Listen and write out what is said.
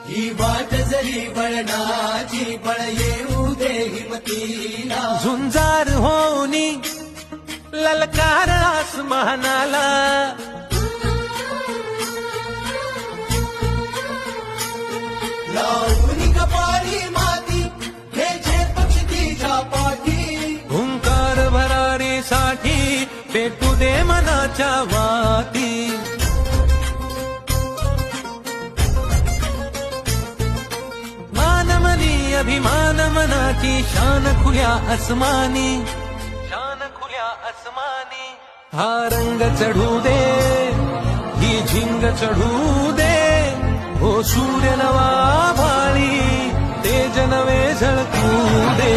ही वाट जरी बळणाची बळ येऊ दे हिमतीला झुंजार होनी ललकार आसमानाला लावून कपाळी माती घ्यायचे पक्षी तिच्या पाठी हुंकार भरारीसाठी पेटू दे मनाच्या वाती मानमनी अभिमान मनाची शान खुल्या आसमानी शान खुल्या आसमानी हा रंग चढू दे ही झिंग चढू दे हो सूर्य नवा भाळी तेज नवे झळकू दे